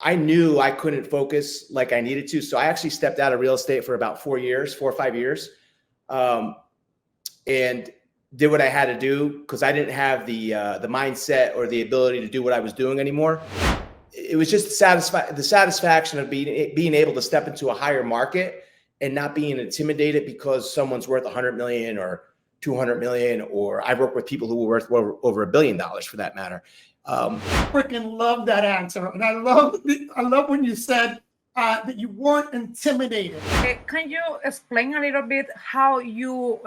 I knew I couldn't focus like I needed to. So I actually stepped out of real estate for about 4 or 5 years, and did what I had to do because I didn't have the mindset or the ability to do what I was doing anymore. It was just the satisfaction of being able to step into a higher market and not being intimidated because someone's worth 100 million or 200 million, or I've worked with people who were worth over $1 billion for that matter. Freaking love that answer, and I love when you said that you weren't intimidated. Can you explain a little bit how you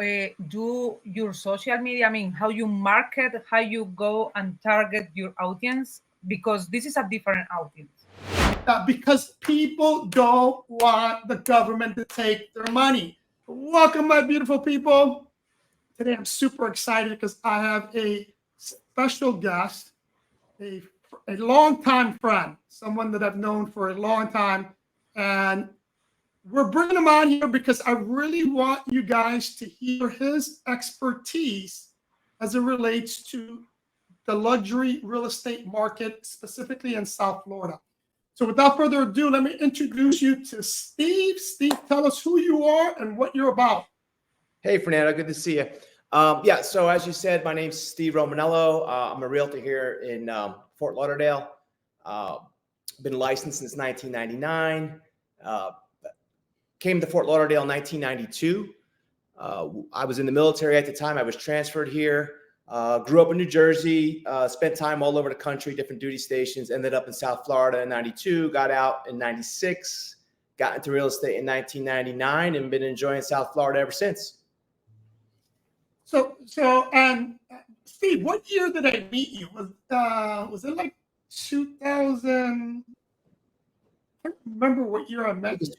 do your social media? I mean, how you market, how you go and target your audience, because this is a different audience. Because people don't want the government to take their money. Welcome, my beautiful people. Today I'm super excited because I have a special guest, a longtime friend, someone that I've known for a long time. And we're bringing him on here because I really want you guys to hear his expertise as it relates to the luxury real estate market, specifically in South Florida. So without further ado, let me introduce you to Steve. Steve, tell us who you are and what you're about. Hey, Fernando, good to see you. So as you said, my name's Steve Romaniello. I'm a realtor here in Fort Lauderdale. Been licensed since 1999. Came to Fort Lauderdale in 1992. I was in the military at the time. I was transferred here. Grew up in New Jersey. Spent time all over the country, different duty stations. Ended up in South Florida in 92. Got out in 96. Got into real estate in 1999 and been enjoying South Florida ever since. So, Steve, what year did I meet you? Was it like 2000? I can't remember what year I met. It was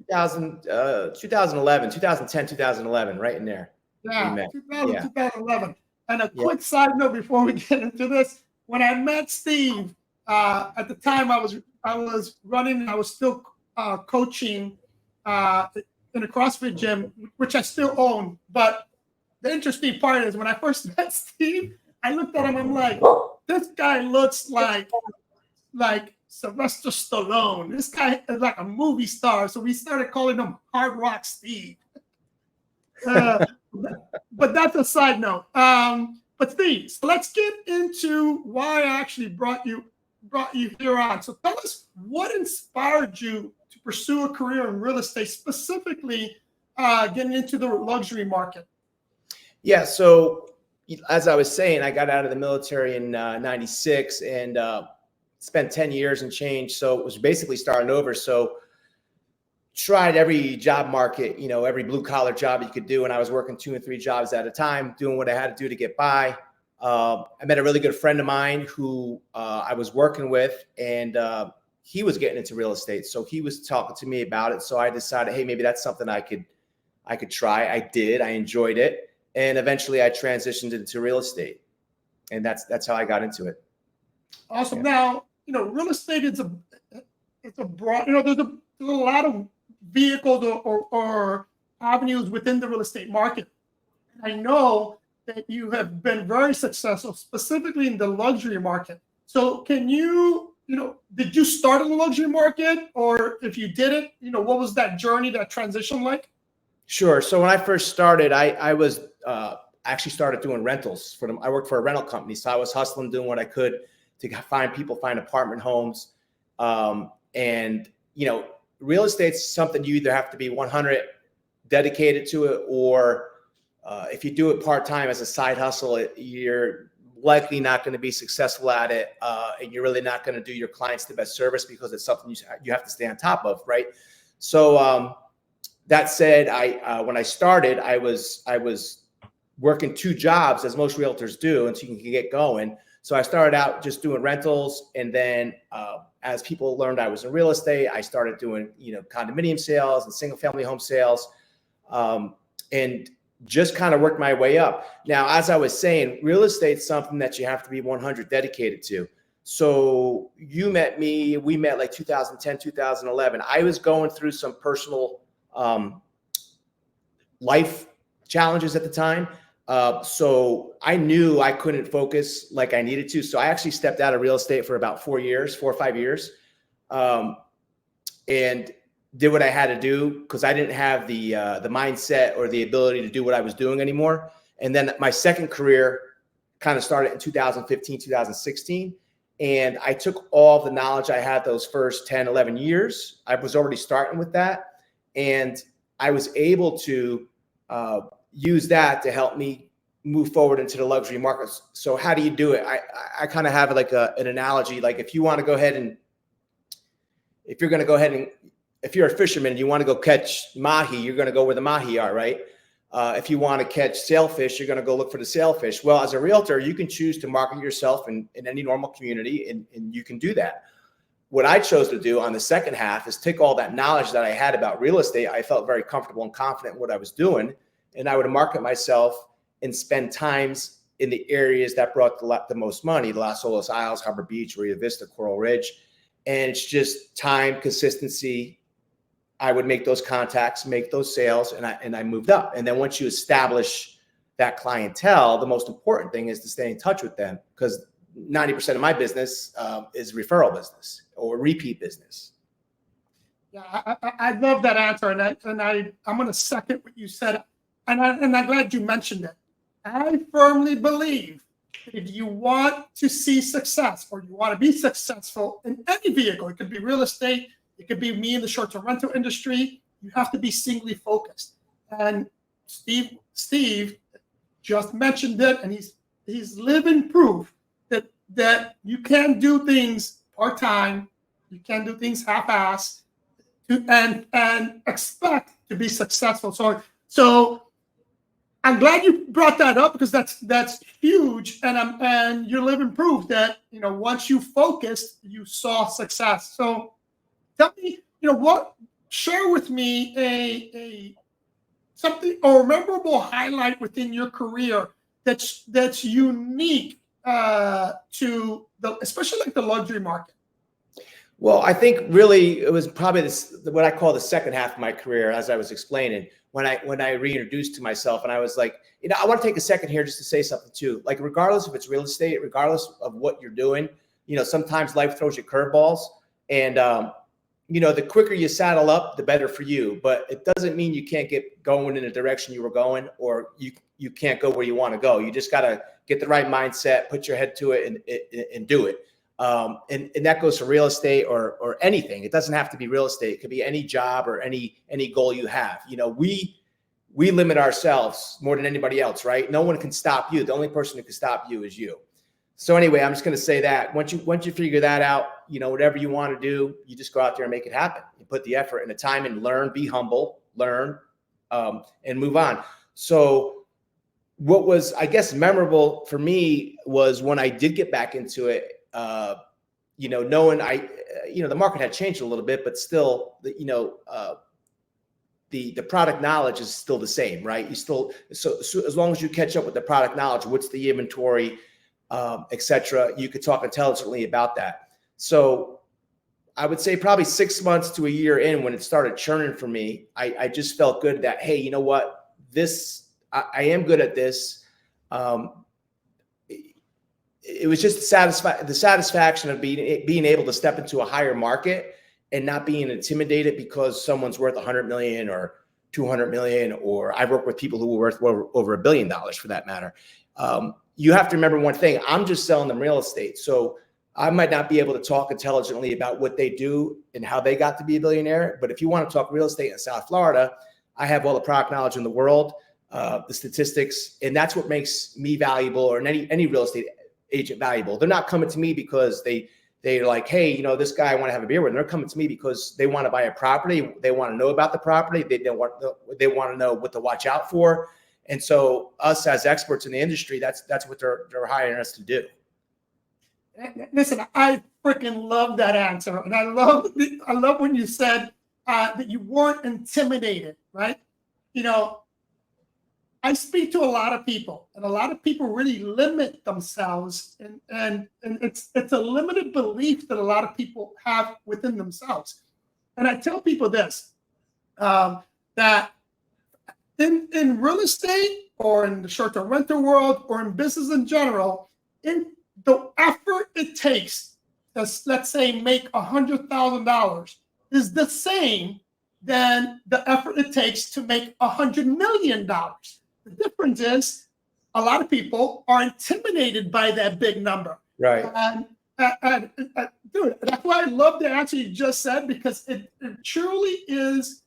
2011, 2010, 2011, right in there. Yeah, 2011. And a quick side note before we get into this: when I met Steve, at the time I was running, I was still coaching in a CrossFit gym, which I still own, but the interesting part is when I first met Steve, I looked at him, I'm like, this guy looks like Sylvester Stallone. This guy is like a movie star. So we started calling him Hard Rock Steve. But that's a side note. But Steve, so let's get into why I actually brought you here on. So tell us what inspired you to pursue a career in real estate, specifically getting into the luxury market. Yeah, so as I was saying, I got out of the military in 96 and spent 10 years and change. So it was basically starting over. So tried every job market, every blue collar job you could do. And I was working 2 and 3 jobs at a time, doing what I had to do to get by. I met a really good friend of mine who I was working with, and he was getting into real estate. So he was talking to me about it. So I decided, hey, maybe that's something I could try. I did. I enjoyed it. And eventually I transitioned into real estate, and that's how I got into it. Awesome. Yeah. Now, real estate it's a broad, there's a lot of vehicles or avenues within the real estate market. I know that you have been very successful, specifically in the luxury market. So can you, did you start in the luxury market, or if you didn't, what was that journey, that transition like? Sure. So when I first started, I was actually started doing rentals for them. I worked for a rental company, so I was hustling, doing what I could to find apartment homes. And real estate's something you either have to be 100 dedicated to it, or if you do it part-time as a side hustle, you're likely not going to be successful at it, and you're really not going to do your clients the best service because it's something you have to stay on top of, right? So that said, when I started, I was working 2 jobs, as most realtors do, until you can get going. So I started out just doing rentals, and then as people learned I was in real estate, I started doing condominium sales and single family home sales, and just kind of worked my way up. Now, as I was saying, real estate's something that you have to be 100 dedicated to. So we met like 2010, 2011. I was going through some personal life challenges at the time. So I knew I couldn't focus like I needed to. So I actually stepped out of real estate for about 4 or 5 years. and did what I had to do because I didn't have the mindset or the ability to do what I was doing anymore. And then my second career kind of started in 2015, 2016. And I took all the knowledge I had those first 10, 11 years. I was already starting with that. And I was able to use that to help me move forward into the luxury markets. So how do you do it? I kind of have like an analogy. Like if you want to go ahead and, if you're a fisherman and you want to go catch mahi, you're going to go where the mahi are, right? If you want to catch sailfish, you're going to go look for the sailfish. Well, as a realtor, you can choose to market yourself in any normal community, and you can do that. What I chose to do on the second half is take all that knowledge that I had about real estate. I felt very comfortable and confident in what I was doing, and I would market myself and spend times in the areas that brought the most money: the Las Olas Isles, Harbor Beach, Rio Vista, Coral Ridge. And it's just time, consistency. I would make those contacts, make those sales, and I moved up. And then once you establish that clientele, the most important thing is to stay in touch with them, because 90% of my business is referral business or repeat business. Yeah, I love that answer, and I'm going to second what you said, and I'm glad you mentioned it. I firmly believe that if you want to see success, or you want to be successful in any vehicle, it could be real estate, it could be me in the short-term rental industry, you have to be singly focused. And Steve just mentioned it, and he's living proof that you can do things part-time, you can do things half-ass, and expect to be successful. So I'm glad you brought that up, because that's huge, and you're living proof that once you focused, you saw success. So tell me, share with me a something or a memorable highlight within your career that's unique to especially like the luxury market. Well, I think really it was probably what I call the second half of my career, as I was explaining, when I reintroduced to myself, and I was like, I want to take a second here just to say something too. Like, regardless if it's real estate, regardless of what you're doing, sometimes life throws you curveballs, and the quicker you saddle up, the better for you. But it doesn't mean you can't get going in the direction you were going, or you can't go where you want to go. You just got to get the right mindset, put your head to it, and do it. And that goes for real estate or anything. It doesn't have to be real estate. It could be any job or any goal you have. We limit ourselves more than anybody else, right? No one can stop you. The only person who can stop you is you. So anyway, I'm just going to say that once you figure that out, whatever you want to do, you just go out there and make it happen. You put the effort and the time and learn, be humble, learn, and move on. So what was, I guess, memorable for me was when I did get back into it, knowing the market had changed a little bit, but still, the product knowledge is still the same, right? So as long as you catch up with the product knowledge, what's the inventory, etc., you could talk intelligently about that. So I would say probably 6 months to a year in, when it started churning for me, I just felt good that, hey, you know what, I am good at this. It was just the satisfaction of being able to step into a higher market and not being intimidated because someone's worth 100 million or 200 million, or I've worked with people who were worth over $1 billion for that matter. You have to remember one thing: I'm just selling them real estate. So I might not be able to talk intelligently about what they do and how they got to be a billionaire. But if you want to talk real estate in South Florida, I have all the product knowledge in the world, the statistics, and that's what makes me valuable, or any real estate agent valuable. They're not coming to me because they're like, hey, this guy I want to have a beer with. And they're coming to me because they want to buy a property. They want to know about the property. They want to know what to watch out for. And so us as experts in the industry, that's what they're hiring us to do. Listen, I freaking love that answer. And I love when you said that you weren't intimidated, right? I speak to a lot of people, and a lot of people really limit themselves, and it's a limited belief that a lot of people have within themselves. And I tell people this, that in real estate, or in the short-term rental world, or in business in general, in the effort it takes to, let's say, make $100,000, is the same than the effort it takes to make $100 million. The difference is a lot of people are intimidated by that big number. Right. And dude, that's why I love the answer you just said, because it truly is,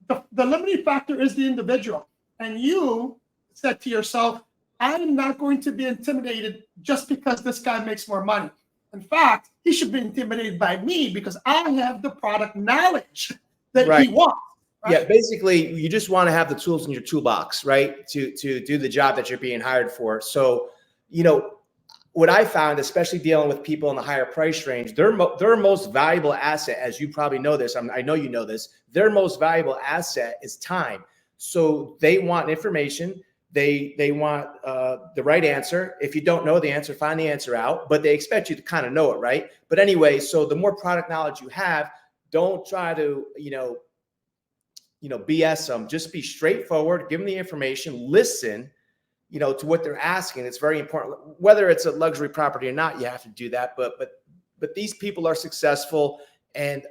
the limiting factor is the individual. And you said to yourself, I'm not going to be intimidated just because this guy makes more money. In fact, he should be intimidated by me because I have the product knowledge that he wants. Right? Yeah, basically, you just want to have the tools in your toolbox, right, to do the job that you're being hired for. So, you know, what I found, especially dealing with people in the higher price range, their most valuable asset, as you probably know this, I know you know this, their most valuable asset is time. So they want information. They want the right answer. If you don't know the answer, find the answer out, but they expect you to kind of know it, right? But anyway, so the more product knowledge you have, don't try to, BS them. Just be straightforward, give them the information, listen, to what they're asking. It's very important. Whether it's a luxury property or not, you have to do that. But these people are successful and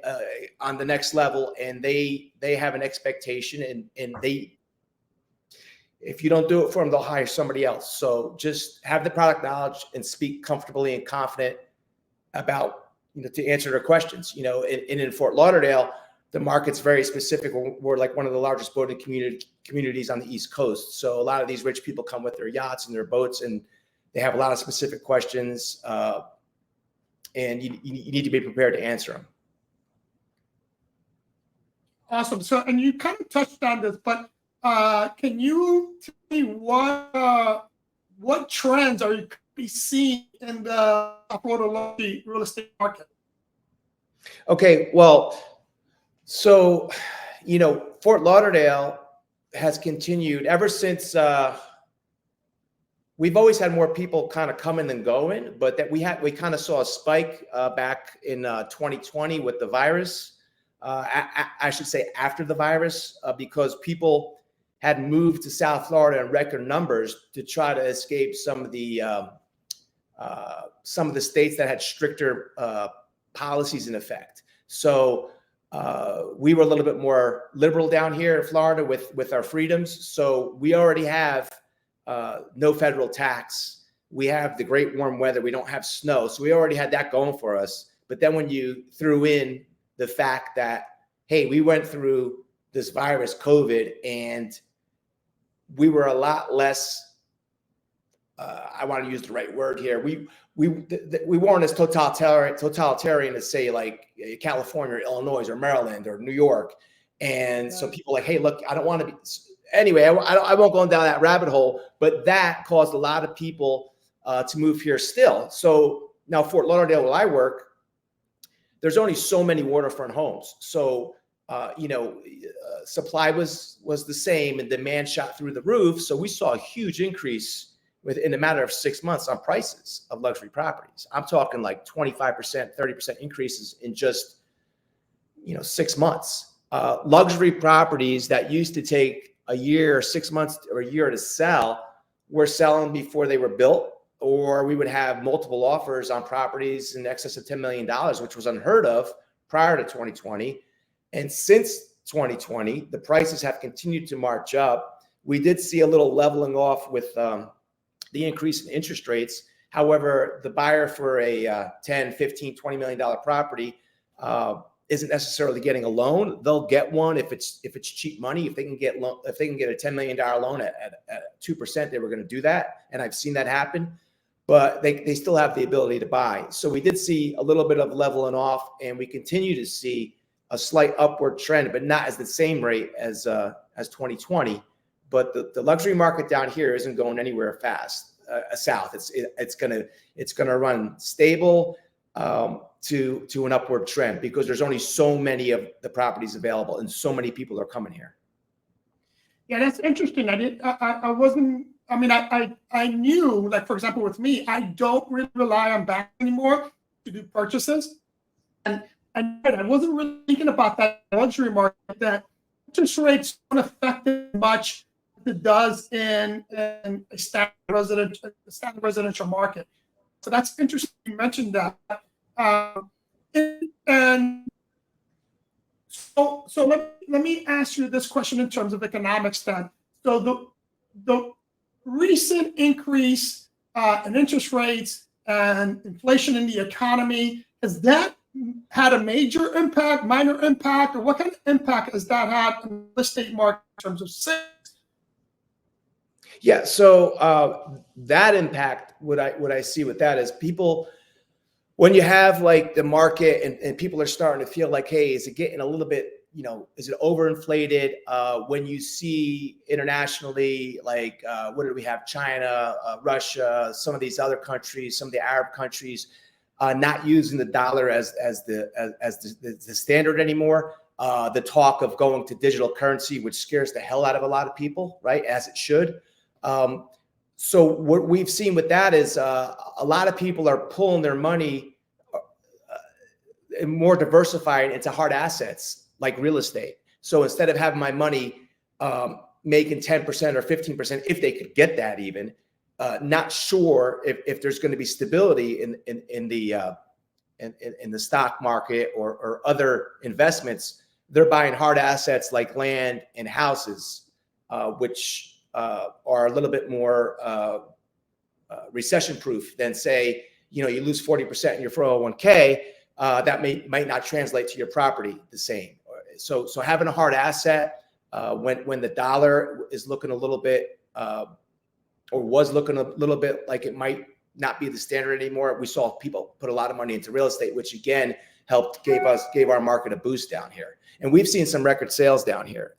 on the next level, and they have an expectation, and if you don't do it for them, they'll hire somebody else. So just have the product knowledge and speak comfortably and confident about, to answer their questions. In Fort Lauderdale, the market's very specific. We're like one of the largest boating communities on the East Coast. So a lot of these rich people come with their yachts and their boats, and they have a lot of specific questions, and you need to be prepared to answer them. Awesome. So, and you kind of touched on this, but can you tell me what trends are you be seeing in the Florida real estate market? Okay, well, so Fort Lauderdale has continued ever since. We've always had more people kind of coming than going, but that we kind of saw a spike back in 2020 with the virus. I should say after the virus, because people had moved to South Florida in record numbers to try to escape some of the states that had stricter policies in effect. So we were a little bit more liberal down here in Florida with our freedoms. So we already have no federal tax. We have the great warm weather. We don't have snow. So we already had that going for us. But then when you threw in the fact that, hey, we went through this virus, COVID, and we were a lot less, I want to use the right word here. We weren't as totalitarian as, say, like California or Illinois or Maryland or New York. And so people like, hey, look, I don't want to be. Anyway, I won't go down that rabbit hole, but that caused a lot of people to move here still. So now Fort Lauderdale, where I work, there's only so many waterfront homes. So, supply was the same and demand shot through the roof. So we saw a huge increase within a matter of 6 months on prices of luxury properties. I'm talking like 25%, 30% increases in just, 6 months. Luxury properties that used to take a year or 6 months or a year to sell were selling before they were built, or we would have multiple offers on properties in excess of $10 million, which was unheard of prior to 2020. And since 2020, the prices have continued to march up. We did see a little leveling off with the increase in interest rates. However, the buyer for a 10, 15, $20 million property isn't necessarily getting a loan. They'll get one if it's cheap money. If they can get a $10 million loan at 2%, they were going to do that. And I've seen that happen, but they still have the ability to buy. So we did see a little bit of leveling off, and we continue to see a slight upward trend, but not as the same rate as 2020. But the luxury market down here isn't going anywhere fast south. It's gonna run stable to an upward trend, because there's only so many of the properties available and so many people are coming here. Yeah, that's interesting. I knew, like, for example, with me, I don't really rely on banks anymore to do purchases. And I wasn't really thinking about that luxury market, that interest rates don't affect it much as it does in a standard residential market. So that's interesting you mentioned that. And So let me ask you this question in terms of economics then. So the recent increase in interest rates and inflation in the economy, has that had a major impact, minor impact, or what kind of impact has that had on the real estate market in terms of sales? Yeah, so that impact, what I see with that is people, when you have like the market and people are starting to feel like, hey, is it getting a little bit, is it overinflated? When you see internationally, like what do we have? China, Russia, some of these other countries, some of the Arab countries, not using the dollar as the standard anymore. The talk of going to digital currency, which scares the hell out of a lot of people, right? As it should. So what we've seen with that is a lot of people are pulling their money more diversified into hard assets like real estate. So instead of having my money making 10% or 15%, if they could get that even, not sure if there's going to be stability in the stock market or other investments, they're buying hard assets like land and houses, which are a little bit more recession proof than say, you lose 40% in your 401k, that might not translate to your property the same. So having a hard asset when the dollar is looking a little bit or was looking a little bit like it might not be the standard anymore, we saw people put a lot of money into real estate, which again gave our market a boost down here. And we've seen some record sales down here.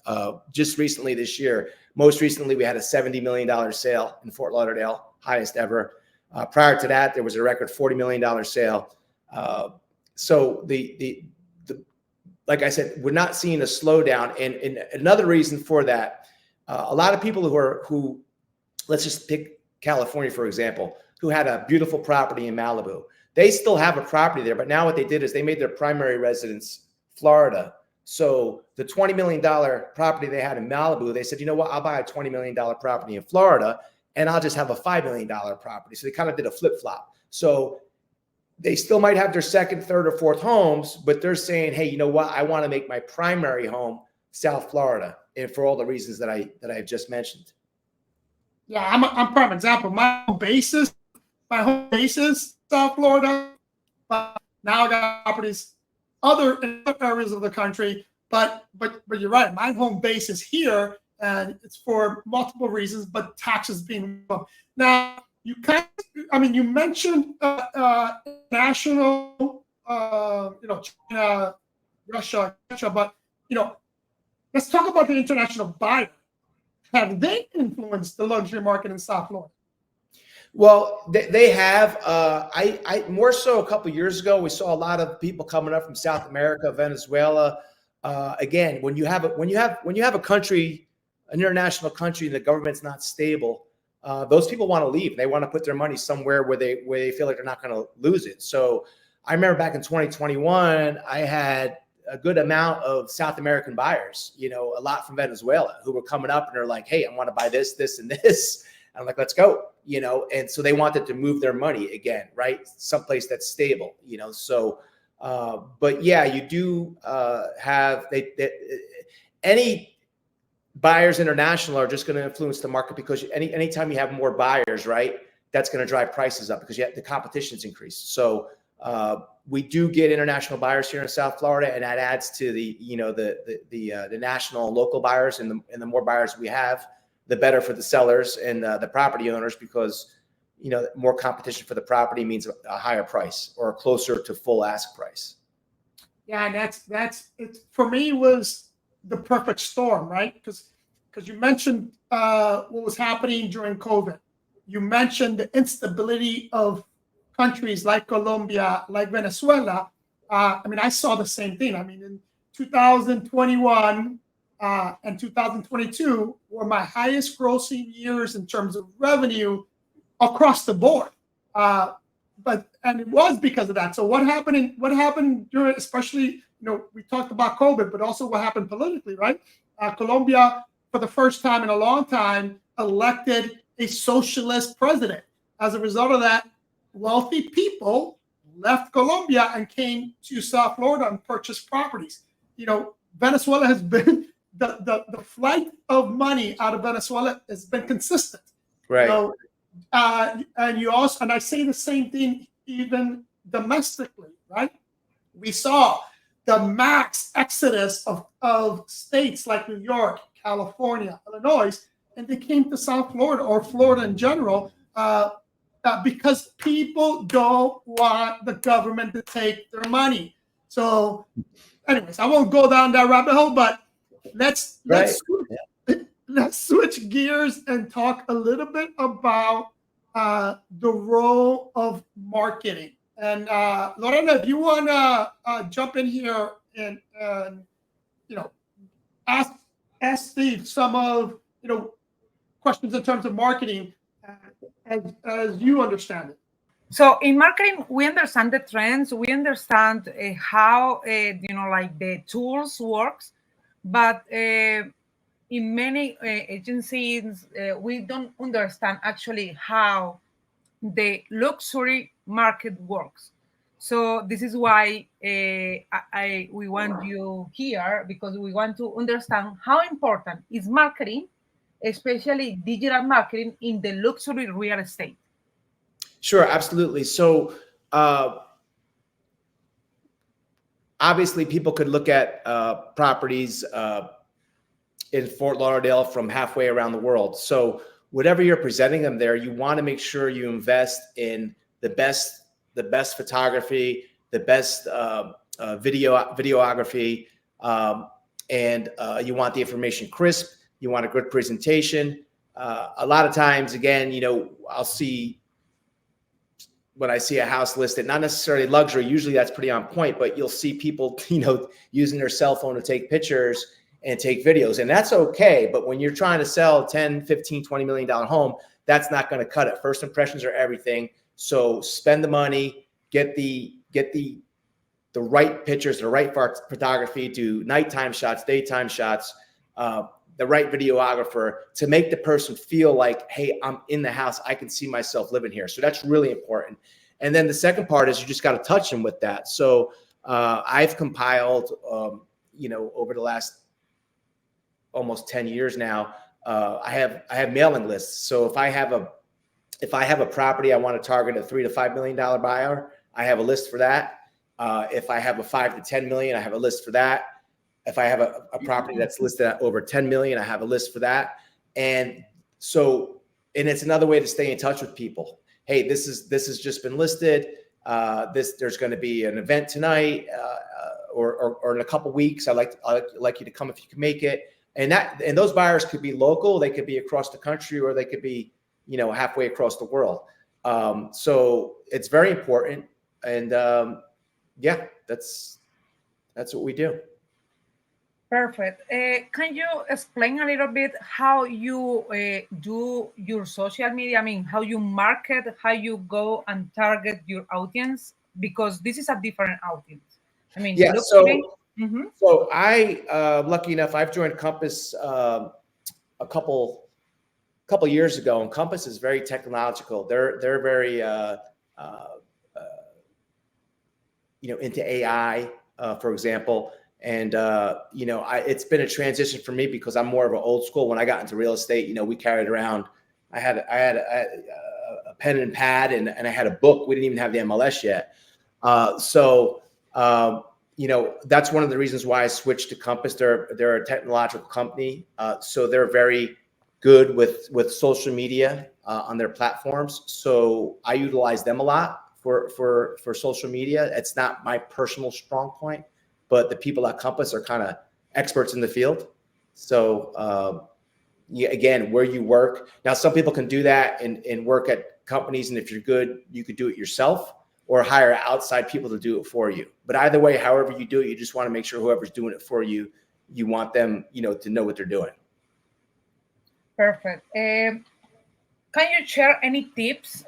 Just recently this year, most recently we had a $70 million sale in Fort Lauderdale, highest ever. Prior to that, there was a record $40 million sale. So like I said, we're not seeing a slowdown. And another reason for that, a lot of people who let's just pick California, for example, who had a beautiful property in Malibu. They still have a property there, but now what they did is they made their primary residence Florida. So the $20 million property they had in Malibu, they said, you know what, I'll buy a $20 million property in Florida and I'll just have a $5 million property. So they kind of did a flip-flop. So they still might have their second, third, or fourth homes, but they're saying, hey, you know what, I want to make my primary home South Florida, and for all the reasons that I've just mentioned. Yeah, I'm prime example. My home base is South Florida, but now I got properties in other areas of the country. But you're right. My home base is here, and it's for multiple reasons, but taxes being one. Now you mentioned national, China, Russia, etc. But let's talk about the international buyer. Have they influenced the luxury market in South Florida? Well, they have. I more so a couple of years ago, we saw a lot of people coming up from South America, Venezuela. Again, when you have a country, an international country, and the government's not stable, those people want to leave. They want to put their money somewhere where they feel like they're not going to lose it. So I remember back in 2021, I had a good amount of South American buyers, a lot from Venezuela who were coming up and they're like, hey, I want to buy this, this, and this. And I'm like, let's go, and so they wanted to move their money again, right? Someplace that's stable, so, but yeah, you do have, any buyers international are just going to influence the market because anytime you have more buyers, right, that's going to drive prices up because the competition's increased. So, we do get international buyers here in South Florida, and that adds to the national and local buyers, and the more buyers we have, the better for the sellers and the property owners because more competition for the property means a higher price or closer to full ask price. Yeah, and that's it. For me, was the perfect storm, right? Because you mentioned what was happening during COVID. You mentioned the instability of countries like Colombia, like Venezuela. I saw the same thing. In 2021 and 2022 were my highest grossing years in terms of revenue across the board. And it was because of that. So what happened during, especially, we talked about COVID, but also what happened politically, right? Colombia, for the first time in a long time, elected a socialist president. As a result of that, wealthy people left Colombia and came to South Florida and purchased properties. Venezuela has been the flight of money out of Venezuela has been consistent. Right. You know, and you also, and I say the same thing even domestically, right? We saw the max exodus of states like New York, California, Illinois, and they came to South Florida or Florida in general because people don't want the government to take their money. So, anyways, I won't go down that rabbit hole, but let's switch gears and talk a little bit about the role of marketing. And Lorena, if you want to jump in here and ask Steve some of questions in terms of marketing as you understand it. So in marketing, we understand the trends, we understand how like the tools works, but in many agencies we don't understand actually how the luxury market works. So this is why we want you here, because we want to understand how important is marketing, especially digital marketing, in the luxury real estate. Sure, absolutely. So obviously people could look at properties in Fort Lauderdale from halfway around the world. So whatever you're presenting them there, you want to make sure you invest in the best photography, the best videography, and you want the information crisp. You want a good presentation. A lot of times, again, I'll see when I see a house listed, not necessarily luxury, usually that's pretty on point, but you'll see people, using their cell phone to take pictures and take videos, and that's okay. But when you're trying to sell 10, 15, $20 million home, that's not going to cut it. First impressions are everything. So spend the money, get the right pictures, the right photography, do nighttime shots, daytime shots, the right videographer to make the person feel like, hey, I'm in the house. I can see myself living here. So that's really important. And then the second part is you just got to touch them with that. So I've compiled, over the last almost 10 years now, I have mailing lists. So if I have a property, I want to target a $3 to $5 million buyer, I have a list for that. If I have a 5 to 10 million, I have a list for that. If I have a property that's listed at over 10 million, I have a list for that. And so, and it's another way to stay in touch with people. Hey, this has just been listed. There's going to be an event tonight, or in a couple weeks. I'd like you to come if you can make it. And those buyers could be local, they could be across the country, or they could be, halfway across the world. So it's very important. And that's what we do. Perfect. Can you explain a little bit how you do your social media? I mean, how you market, how you go and target your audience, because this is a different audience. I mean, yeah. So I, lucky enough, I've joined Compass a couple years ago, and Compass is very technological. They're very into AI, for example. And it's been a transition for me because I'm more of an old school. When I got into real estate, we carried around. I had a pen and pad, and I had a book. We didn't even have the MLS yet. So that's one of the reasons why I switched to Compass. They're a technological company, so they're very good with social media on their platforms. So I utilize them a lot for social media. It's not my personal strong point, but the people at Compass are kind of experts in the field. So again, where you work. Now, some people can do that and work at companies, and if you're good, you could do it yourself or hire outside people to do it for you. But either way, however you do it, you just want to make sure whoever's doing it for you, you want them, to know what they're doing. Perfect. Can you share any tips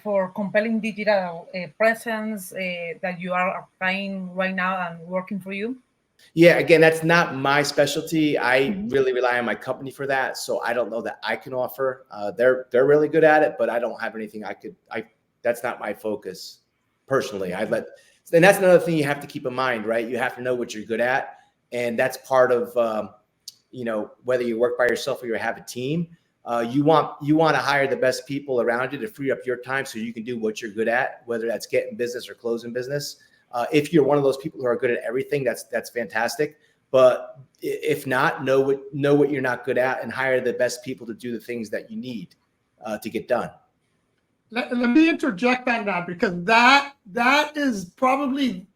for compelling digital presence that you are applying right now and working for you? Yeah, again, that's not my specialty. I really rely on my company for that. So I don't know that I can offer. They're really good at it, but I don't have anything that's not my focus personally. And that's another thing you have to keep in mind, right? You have to know what you're good at. And that's part of, whether you work by yourself or you have a team, you want to hire the best people around you to free up your time so you can do what you're good at, whether that's getting business or closing business. If you're one of those people who are good at everything, that's fantastic. But if not, know what you're not good at and hire the best people to do the things that you need to get done. Let me interject on that, because that is probably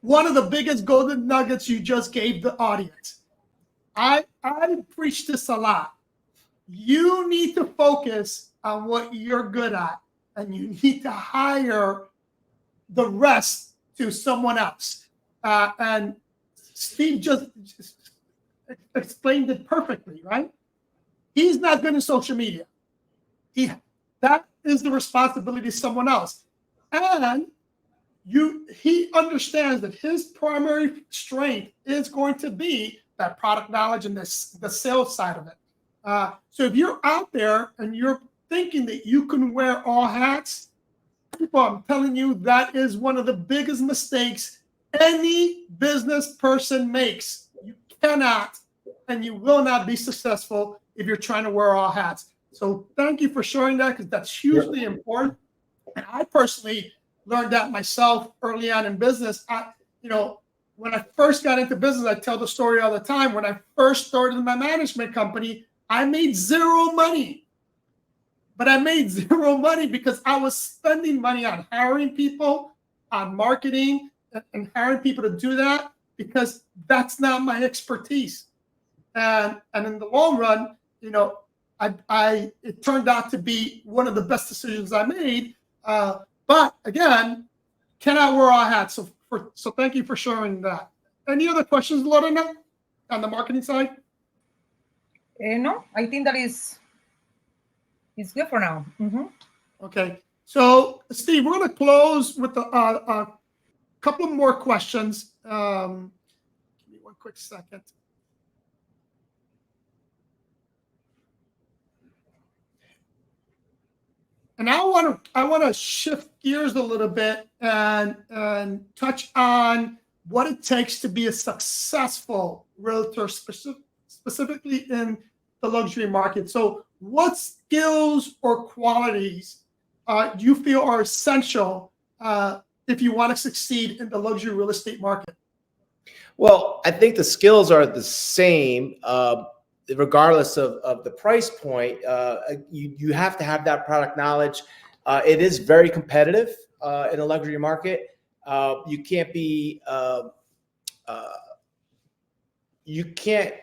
one of the biggest golden nuggets you just gave the audience. I preach this a lot. You need to focus on what you're good at, and you need to hire the rest to someone else. And Steve just explained it perfectly, right? He's not good in social media. That is the responsibility of someone else. And he understands that his primary strength is going to be that product knowledge and the sales side of it. So if you're out there and you're thinking that you can wear all hats, people, I'm telling you, that is one of the biggest mistakes any business person makes. You cannot and you will not be successful if you're trying to wear all hats. So thank you for sharing that, because that's hugely important. And I personally learned that myself early on in business. When I first got into business, I tell the story all the time. When I first started my management company, I made zero money. But I made zero money because I was spending money on hiring people, on marketing, and hiring people to do that, because that's not my expertise. And in the long run, it turned out to be one of the best decisions I made. But again, cannot wear all hats. So thank you for sharing that. Any other questions, Lorena, on the marketing side? No, I think that is good for now. Mm-hmm. Okay. So Steve, we're going to close with a couple more questions. Give me one quick second. And I want to shift gears a little bit and touch on what it takes to be a successful realtor, specifically in the luxury market. So what skills or qualities do you feel are essential if you want to succeed in the luxury real estate market? Well, I think the skills are the same. Regardless of the price point, you have to have that product knowledge. It is very competitive in the luxury market. You can't be, you can't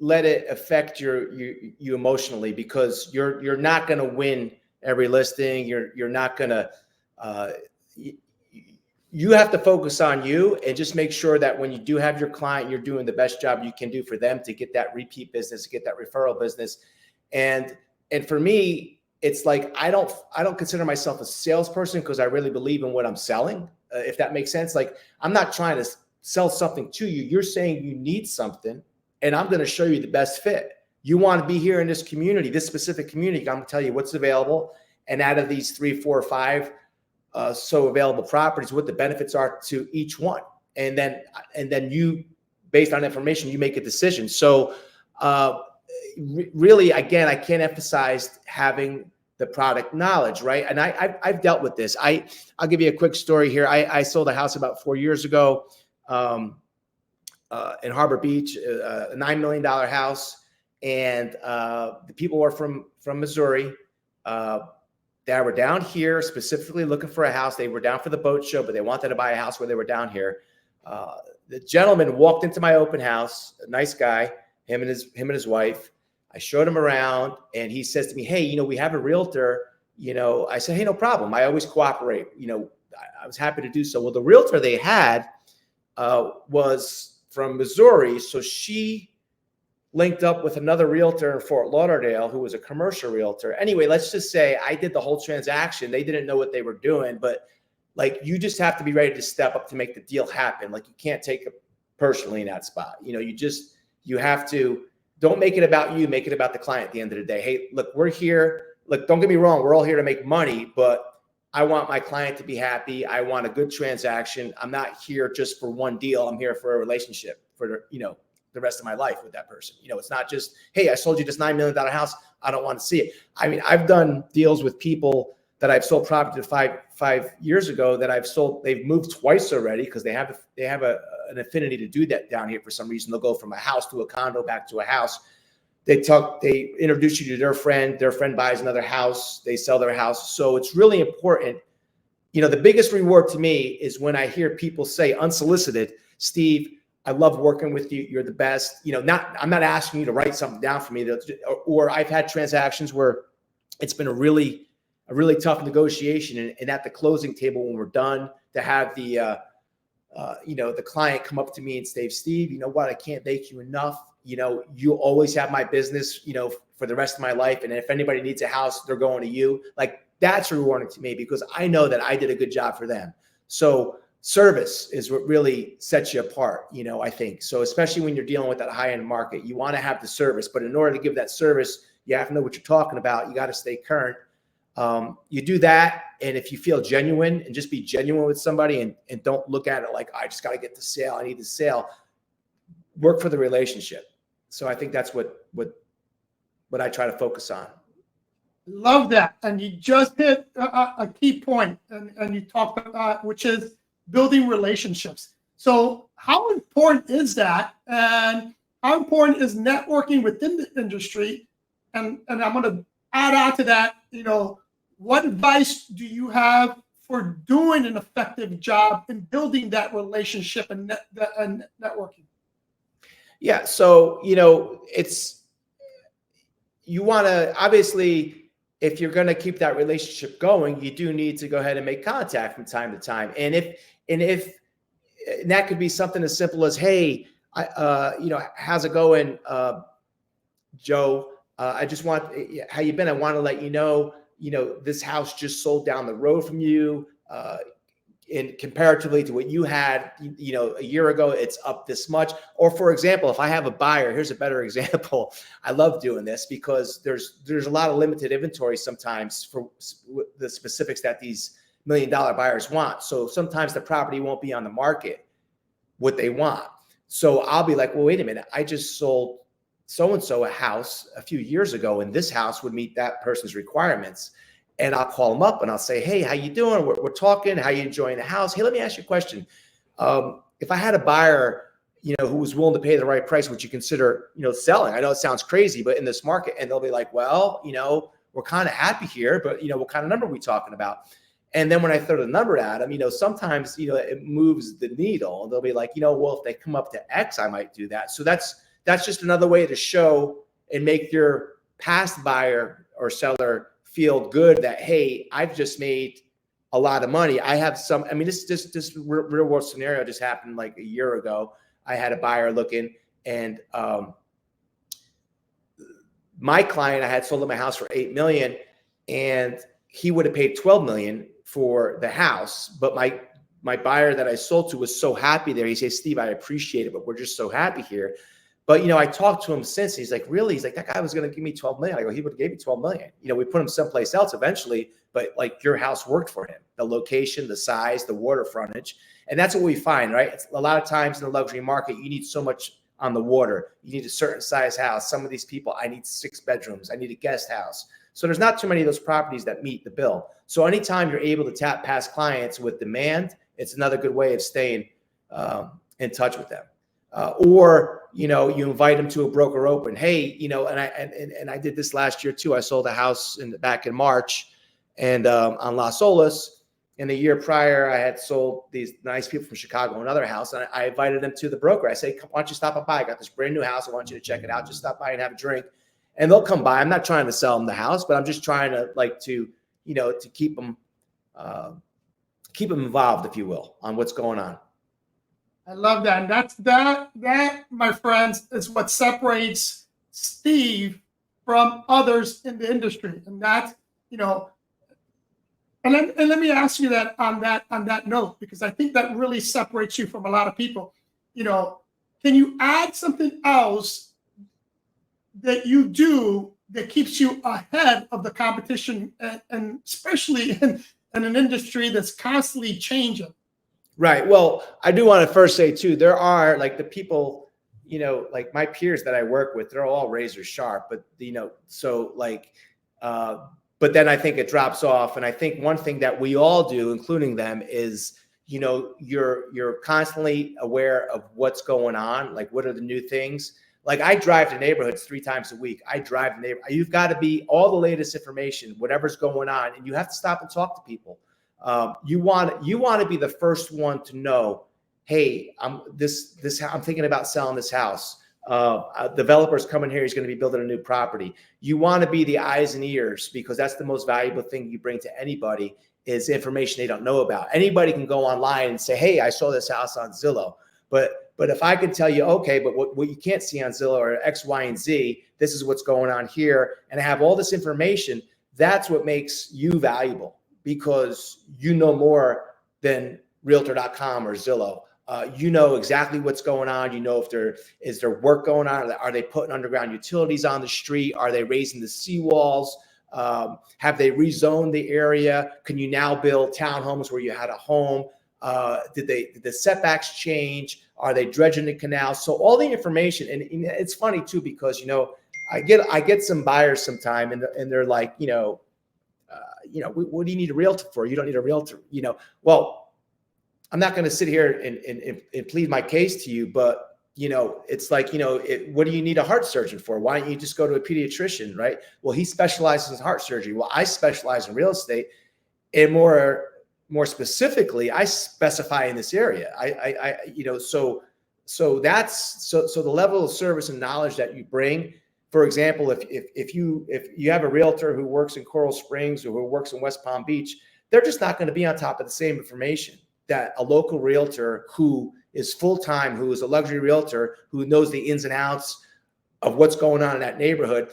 let it affect you emotionally, because you're not going to win every listing. You're not going to. You have to focus on you and just make sure that when you do have your client, you're doing the best job you can do for them to get that repeat business, to get that referral business. And for me, it's like, I don't consider myself a salesperson, because I really believe in what I'm selling, if that makes sense. Like, I'm not trying to sell something to you. You're saying you need something, and I'm going to show you the best fit. You want to be here in this community, this specific community. I'm going to tell you what's available. And out of these 3, 4, 5 so available properties, what the benefits are to each one. And then you, based on information, you make a decision. So really, again, I can't emphasize having the product knowledge, right? And I've dealt with this. I'll give you a quick story here. I sold a house about 4 years ago in Harbor Beach, a $9 million house. And the people were from Missouri. They were down here specifically looking for a house. They were down for the boat show, but they wanted to buy a house where they were down here. The gentleman walked into my open house, a nice guy, him and his wife. I showed him around, and he says to me, "Hey, we have a realtor." I said, "Hey, no problem. I always cooperate." I was happy to do so. Well, the realtor they had was from Missouri, so she linked up with another realtor in Fort Lauderdale who was a commercial realtor. Anyway, let's just say I did the whole transaction. They didn't know what they were doing, but like, you just have to be ready to step up to make the deal happen. Like, you can't take it personally in that spot. You have to, don't make it about you, make it about the client at the end of the day. Hey, look, we're here. Look, don't get me wrong. We're all here to make money, but I want my client to be happy. I want a good transaction. I'm not here just for one deal. I'm here for a relationship for, the rest of my life with that person. It's not just, hey, I sold you this $9 million house. I don't want to see it. I mean, I've done deals with people that I've sold property to five years ago that I've sold. They've moved twice already because they have an affinity to do that down here for some reason. They'll go from a house to a condo back to a house. They introduce you to their friend buys another house, they sell their house. So it's really important. The biggest reward to me is when I hear people say unsolicited, Steve, I love working with you. You're the best. I'm not asking you to write something down for me, or I've had transactions where it's been a really tough negotiation. And at the closing table, when we're done, to have the client come up to me and say, Steve, you know what? I can't thank you enough. You always have my business, for the rest of my life. And if anybody needs a house, they're going to you. Like, that's rewarding to me because I know that I did a good job for them. So service is what really sets you apart, I think. So especially when you're dealing with that high-end market, you want to have the service. But in order to give that service, you have to know what you're talking about. You got to stay current. You do that. And if you feel genuine and just be genuine with somebody and don't look at it like, I just got to get the sale. I need the sale. Work for the relationship. So I think that's what I try to focus on. Love that. And you just hit a key point, and you talked about, which is building relationships. So how important is that? And how important is networking within the industry? And I'm going to add on to that, what advice do you have for doing an effective job in building that relationship and networking? Yeah. So, you want to, obviously, if you're going to keep that relationship going, you do need to go ahead and make contact from time to time. And if that could be something as simple as, hey, how's it going, Joe? I just want, how you been? I want to let you know, this house just sold down the road from you. And comparatively to what you had, a year ago, it's up this much. Or for example, if I have a buyer, here's a better example. I love doing this because there's a lot of limited inventory sometimes for the specifics that these $1 million buyers want. So sometimes the property won't be on the market what they want. So I'll be like, well, wait a minute. I just sold so-and-so a house a few years ago, and this house would meet that person's requirements. And I'll call them up and I'll say, hey, how you doing? We're talking. How you enjoying the house? Hey, let me ask you a question. If I had a buyer, who was willing to pay the right price, would you consider, selling? I know it sounds crazy, but in this market, and they'll be like, well, we're kind of happy here, but what kind of number are we talking about? And then when I throw the number at them, sometimes, it moves the needle. And they'll be like, well, if they come up to X, I might do that. So that's just another way to show and make your past buyer or seller feel good that, hey, I've just made a lot of money. I have some, this real world scenario just happened like a year ago. I had a buyer looking, and my client, I had sold him a house for $8 million, and he would have paid $12 million for the house. But my buyer that I sold to was so happy there. He says, Steve, I appreciate it, but we're just so happy here. But, I talked to him since. He's like, really? He's like, that guy was going to give me $12 million. I go, he would have gave me $12 million. We put him someplace else eventually, but like your house worked for him. The location, the size, the water frontage. And that's what we find, right? It's a lot of times in the luxury market, you need so much on the water. You need a certain size house. Some of these people, I need 6 bedrooms. I need a guest house. So there's not too many of those properties that meet the bill. So anytime you're able to tap past clients with demand, it's another good way of staying in touch with them. Or you invite them to a broker open. Hey, and I did this last year too. I sold a house back in March, and on Las Olas. And the year prior, I had sold these nice people from Chicago another house, and I invited them to the broker. I say, why don't you stop by? I got this brand new house. I want you to check it out. Just stop by and have a drink, and they'll come by. I'm not trying to sell them the house, but I'm just trying to to keep them involved, if you will, on what's going on. I love that. And that, my friends, is what separates Steve from others in the industry. And that's, and let me ask you that on that note, because I think that really separates you from a lot of people. Can you add something else that you do that keeps you ahead of the competition, and especially in an industry that's constantly changing. Right. Well, I do want to first say too, there are like the people, like my peers that I work with, they're all razor sharp, but so like, but then I think it drops off. And I think one thing that we all do, including them, is, you're constantly aware of what's going on. Like, what are the new things? Like, I drive to neighborhoods 3 times a week. I drive to neighborhoods. You've got to be all the latest information, whatever's going on, and you have to stop and talk to people. You want to be the first one to know, hey, I'm thinking about selling this house. A developer's coming here. He's going to be building a new property. You want to be the eyes and ears, because that's the most valuable thing you bring to anybody, is information they don't know about. Anybody can go online and say, hey, I saw this house on Zillow. But if I could tell you, okay, but what you can't see on Zillow are X, Y, and Z, this is what's going on here, and I have all this information, that's what makes you valuable, because you know more than Realtor.com or Zillow. You know exactly what's going on. You know if there is work going on. Are they putting underground utilities on the street? Are they raising the seawalls? Have they rezoned the area? Can you now build townhomes where you had a home? Did the setbacks change? Are they dredging the canal? So all the information, and it's funny too, because I get some buyers sometime, and they're like, what do you need a realtor for? You don't need a realtor. Well, I'm not going to sit here and plead my case to you, but it's like, what do you need a heart surgeon for? Why don't you just go to a pediatrician, right? Well, he specializes in heart surgery. Well, I specialize in real estate, and more specifically, I specify in this area. So the level of service and knowledge that you bring. For example, if you have a realtor who works in Coral Springs or who works in West Palm Beach, they're just not going to be on top of the same information that a local realtor who is full-time, who is a luxury realtor, who knows the ins and outs of what's going on in that neighborhood.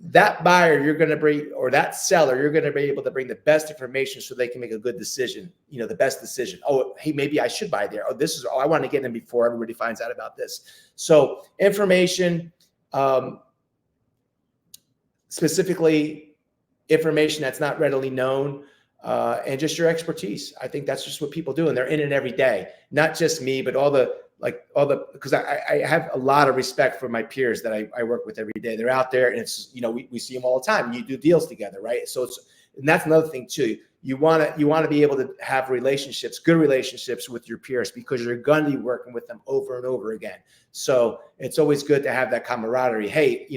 That buyer you're going to bring, or that seller, you're going to be able to bring the best information so they can make a good decision, the best decision. Oh, hey, maybe I should buy there. Oh, I want to get in before everybody finds out about this. So information, specifically information that's not readily known, and just your expertise. I think that's just what people do, and they're in it every day. Not just me, but because I have a lot of respect for my peers that I work with every day. They're out there, and it's we see them all the time. You do deals together, right? So and that's another thing too. You want to be able to have relationships, good relationships with your peers, because you're going to be working with them over and over again. So it's always good to have that camaraderie. Hey,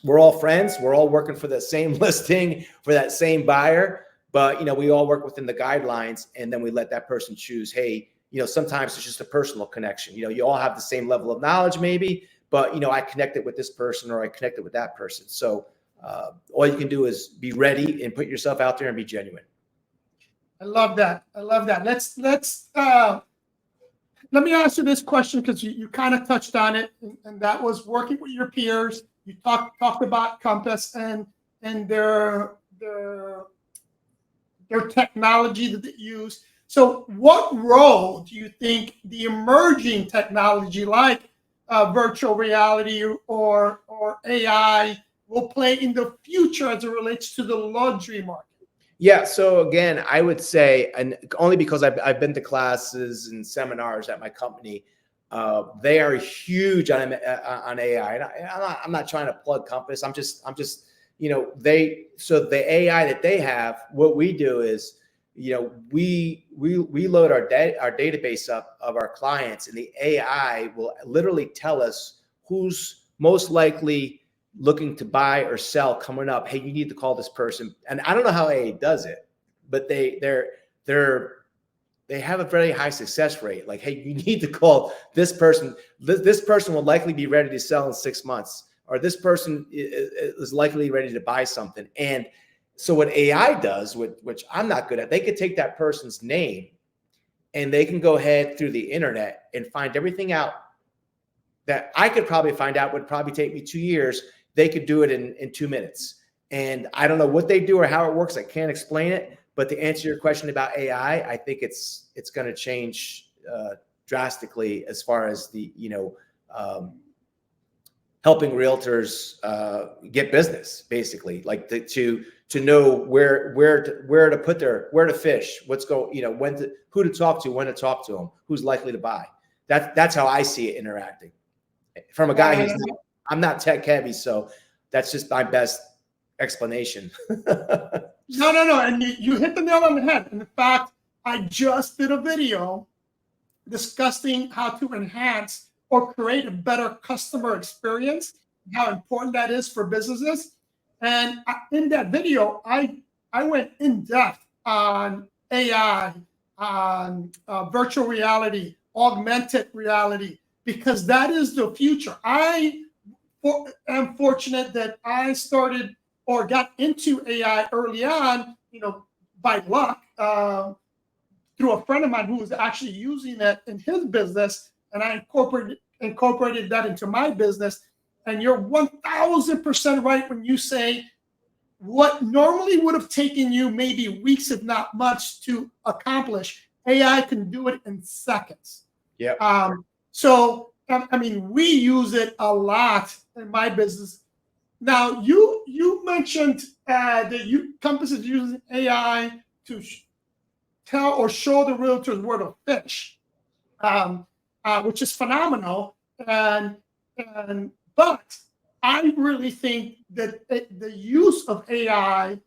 we're all friends. We're all working for the same listing, for that same buyer, but we all work within the guidelines, and then we let that person choose. Hey, sometimes it's just a personal connection. You all have the same level of knowledge maybe, but I connected with this person, or I connected with that person. So all you can do is be ready and put yourself out there and be genuine. I love that. Let's let me ask you this question, because you kind of touched on it, and that was working with your peers. You talked about Compass and their technology that they use. So what role do you think the emerging technology like virtual reality or AI will play in the future as it relates to the luxury market? Yeah. So again, I would say, and only because I've been to classes and seminars at my company, they are huge on AI. And I'm not trying to plug Compass. I'm just so the AI that they have, what we do is, we load our database up of our clients, and the AI will literally tell us who's most likely looking to buy or sell coming up. Hey, you need to call this person. And I don't know how AI does it, but they have a very high success rate. Like, hey, you need to call this person. This person will likely be ready to sell in 6 months, or this person is likely ready to buy something. And so what AI does, which I'm not good at, they could take that person's name, and they can go ahead through the internet and find everything out that I could probably find out would probably take me 2 years. They could do it in 2 minutes. And I don't know what they do or how it works. I can't explain it. But to answer your question about AI, I think it's going to change drastically as far as the helping realtors get business, basically, like to know where to fish, who to talk to, when to talk to them, who's likely to buy. That's how I see it interacting from a guy I'm not tech heavy, so that's just my best explanation. No. And you hit the nail on the head. In fact, I just did a video discussing how to enhance or create a better customer experience, how important that is for businesses. And in that video, I went in depth on AI, on virtual reality, augmented reality, because that is the future. I am fortunate that I started or got into AI early on, by luck, through a friend of mine who was actually using it in his business, and I incorporated that into my business. And you're 1,000% right when you say what normally would have taken you maybe weeks, if not months, to accomplish, AI can do it in seconds. Yeah. So, I mean, we use it a lot in my business. Now, you mentioned that Compass is using AI to tell or show the realtors where to fish, which is phenomenal. But I really think that the use of AI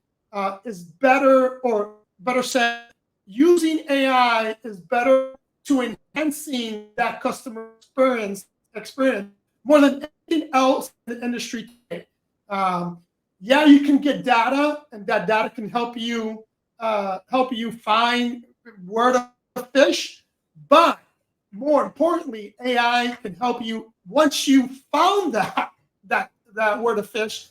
is better, or better said, using AI is better to enhancing that customer experience more than anything else in the industry today. Yeah, you can get data, and that data can help you find where to fish. But more importantly, AI can help you once you found that where to fish,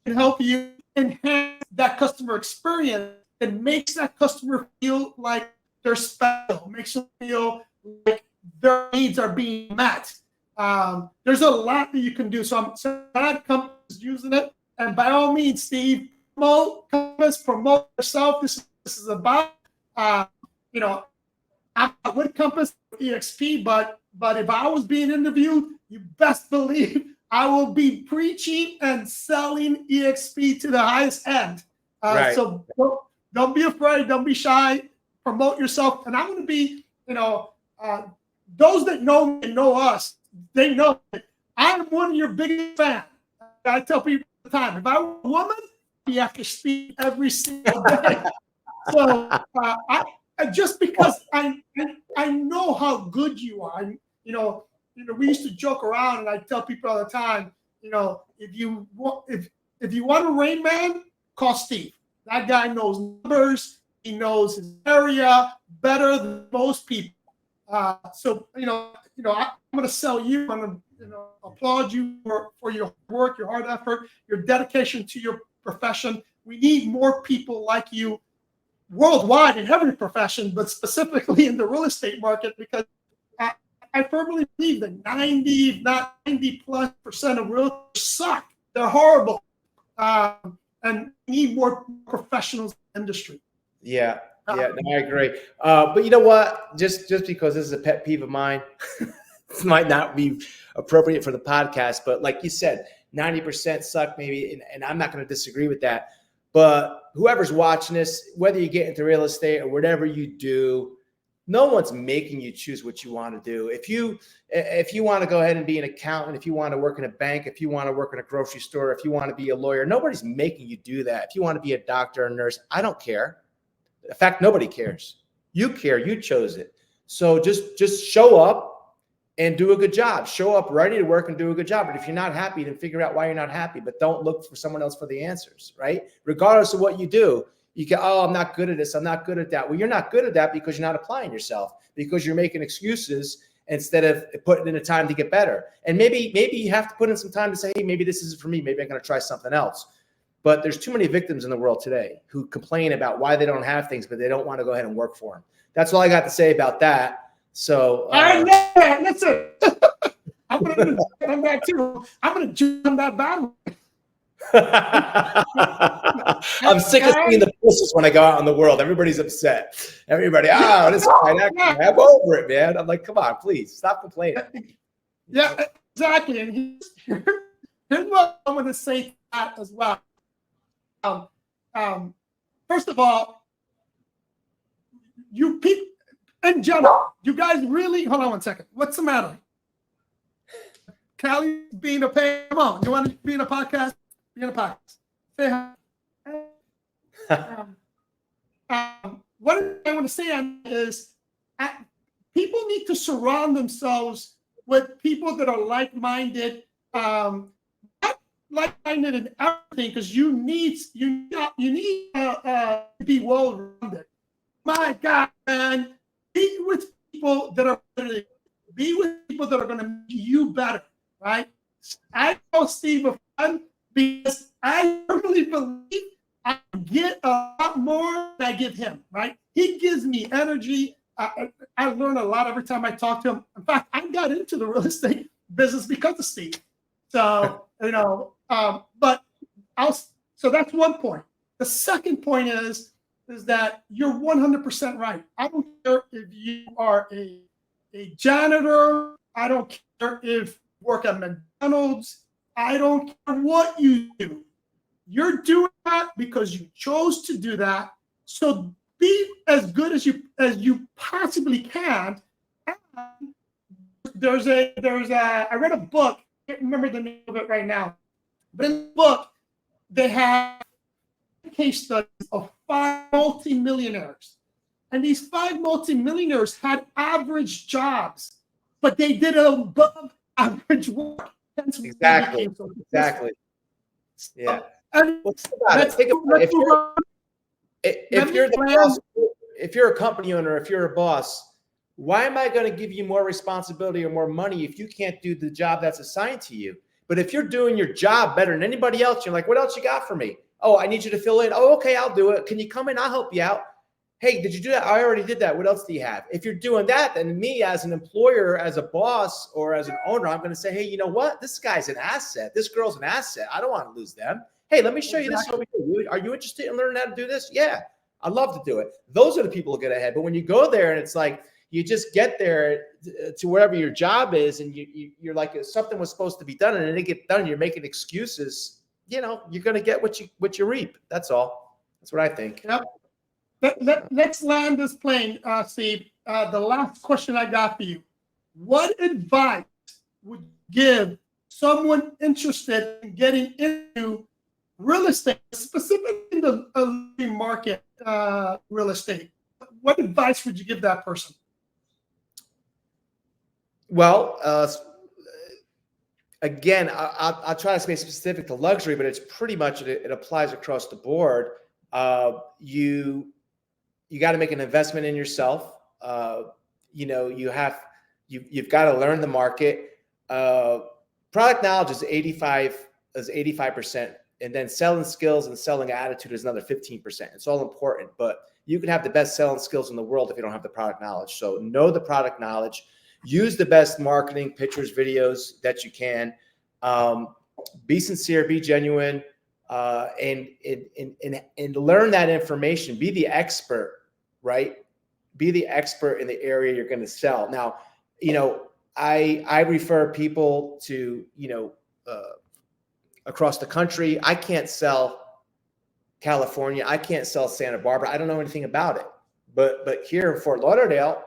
can help you enhance that customer experience and makes that customer feel like they're special, makes them feel like their needs are being met. There's a lot that you can do. So I'm glad Compass is using it. And by all means, Steve, promote Compass, promote yourself. This is about, I'm with Compass EXP, but if I was being interviewed, you best believe I will be preaching and selling EXP to the highest end. Right. So don't be afraid. Don't be shy. Promote yourself. And I'm going to be, those that know me and know us, they know that I'm one of your biggest fans. I tell people all the time, if I were a woman, you have to speak every single day. So just because I know how good you are, we used to joke around, and I tell people all the time, if you want a Rain Man, call Steve. That guy knows numbers. He knows his area better than most people. So I'm going to sell you. I'm going to applaud you for your work, your hard effort, your dedication to your profession. We need more people like you worldwide in every profession, but specifically in the real estate market, because I firmly believe that 90, if not 90+% of realtors suck. They're horrible. And we need more professionals in the industry. Yeah. Yeah, no, I agree. But you know what? Just because this is a pet peeve of mine, this might not be appropriate for the podcast, but like you said, 90% suck maybe, and I'm not going to disagree with that. But whoever's watching this, whether you get into real estate or whatever you do, no one's making you choose what you want to do. If you want to go ahead and be an accountant, if you want to work in a bank, if you want to work in a grocery store, if you want to be a lawyer, nobody's making you do that. If you want to be a doctor or a nurse, I don't care. In fact, nobody cares. You care. You chose it. So just show up and do a good job. Show up ready to work and do a good job. But if you're not happy, then figure out why you're not happy. But don't look for someone else for the answers, right? Regardless of what you do, you can, I'm not good at this. I'm not good at that. Well, you're not good at that because you're not applying yourself, because you're making excuses instead of putting in the time to get better. And maybe you have to put in some time to say, hey, maybe this isn't for me. Maybe I'm going to try something else. But there's too many victims in the world today who complain about why they don't have things, but they don't want to go ahead and work for them. That's all I got to say about that. So I know that. Listen, I'm going to jump on that too. I'm going to jump on that battle. I'm sick of seeing the posters when I go out in the world. Everybody's upset. Everybody, this guy, that guy, I'm over it, man. I'm like, come on, please stop complaining. Yeah, exactly. And here's what I'm going to say to that as well. First of all, you people in general, you guys really, hold on one second. What's the matter? Callie being a pain. Come on, you want to be in a podcast? Be in a podcast. Say hi. What I want to say is people need to surround themselves with people that are like-minded, not like-minded in everything, because you need to be well-rounded. My God, man, be with people that are better. Be with people that are going to make you better, right? I call Steve a friend because I really believe I get a lot more than I give him, right? He gives me energy. I learn a lot every time I talk to him. In fact, I got into the real estate business because of Steve. So, so that's one point. The second point is that you're 100% right. I don't care if you are a janitor. I don't care if you work at McDonald's. I don't care what you do. You're doing that because you chose to do that. So be as good as you possibly can. And I read a book. I can't remember the name of it right now. But in the book, they have case studies of 5 multimillionaires. And these 5 multimillionaires had average jobs, but they did above average work. Exactly. Yeah. If you're a company owner, if you're a boss, why am I going to give you more responsibility or more money if you can't do the job that's assigned to you? But if you're doing your job better than anybody else, you're like, what else you got for me? Oh, I need you to fill in. Oh, okay, I'll do it. Can you come in? I'll help you out. Hey, did you do that? I already did that. What else do you have? If you're doing that, then me as an employer, as a boss, or as an owner, I'm going to say, hey, you know what? This guy's an asset. This girl's an asset. I don't want to lose them. Hey, let me show you this over here. Are you interested in learning how to do this? Yeah, I'd love to do it. Those are the people who get ahead. But when you go there and it's like, you just get there to wherever your job is, and you're like, something was supposed to be done, and it didn't get done. You're making excuses. You're going to get what you reap. That's all. That's what I think. Yep. Let's land this plane, Steve. The last question I got for you: what advice would you give someone interested in getting into real estate, specifically in the market, real estate? What advice would you give that person? Well, again, I'll try to be specific to luxury, but it's pretty much, it applies across the board. You got to make an investment in yourself. You've got to learn the market. Product knowledge is 85%, and then selling skills and selling attitude is another 15%. It's all important, but you can have the best selling skills in the world if you don't have the product knowledge. So know the product knowledge. Use the best marketing, pictures, videos that you can. Be sincere, be genuine, and learn that information. Be the expert, right? Be the expert in the area you're going to sell. Now, I refer people to, across the country. I can't sell California. I can't sell Santa Barbara. I don't know anything about it. But here in Fort Lauderdale,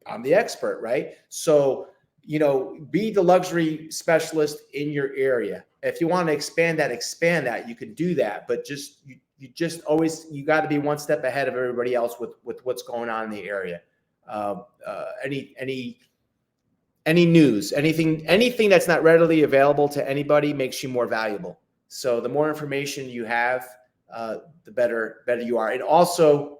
I'm the expert, right? So, be the luxury specialist in your area. If you want to expand that, you can do that. But you got to be one step ahead of everybody else with what's going on in the area. Any news, anything that's not readily available to anybody makes you more valuable. So the more information you have, the better you are. And also,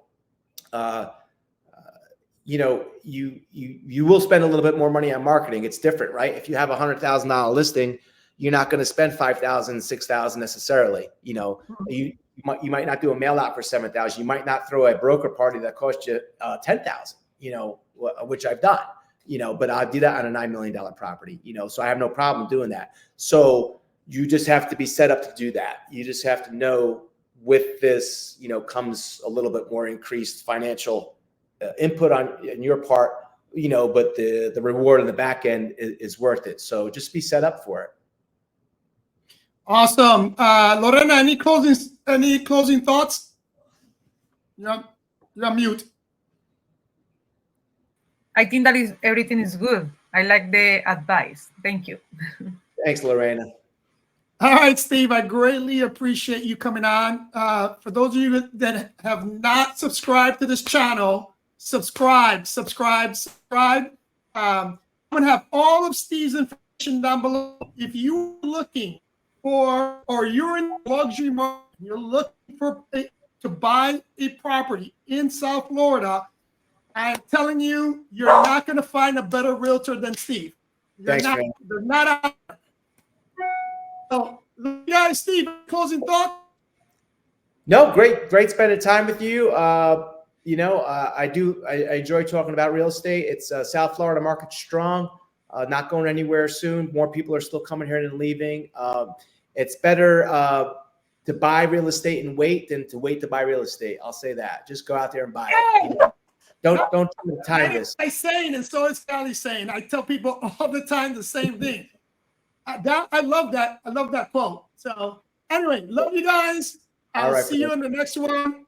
you will spend a little bit more money on marketing. It's different, right? If you have $100,000 listing, you're not going to spend $5,000, $6,000 necessarily. You might not do a mail out for $7,000. You might not throw a broker party that costs you $10,000. Which I've done. But I'll do that on a $9 million property. So I have no problem doing that. So you just have to be set up to do that. You just have to know with this, comes a little bit more increased financial input on your part, but the reward on the back end is worth it. So just be set up for it. Awesome. Lorena, any closing thoughts? You're on mute. I think that everything is good. I like the advice. Thank you. Thanks, Lorena. All right, Steve, I greatly appreciate you coming on. For those of you that have not subscribed to this channel, subscribe. I'm going to have all of Steve's information down below. If you're looking for, or you're in luxury market, you're looking for to buy a property in South Florida, I'm telling you, you're not going to find a better realtor than Steve. They're not out there. So, guys, Steve, closing thought? No, great spending time with you. I enjoy talking about real estate. It's South Florida market strong, not going anywhere soon. More people are still coming here than leaving. It's better to buy real estate and wait than to wait to buy real estate. I'll say that. Just go out there and buy it. Don't time this. I'm saying, and so is Callie saying. I tell people all the time the same thing. I love that. I love that quote. So anyway, love you guys. I'll see you in the next one.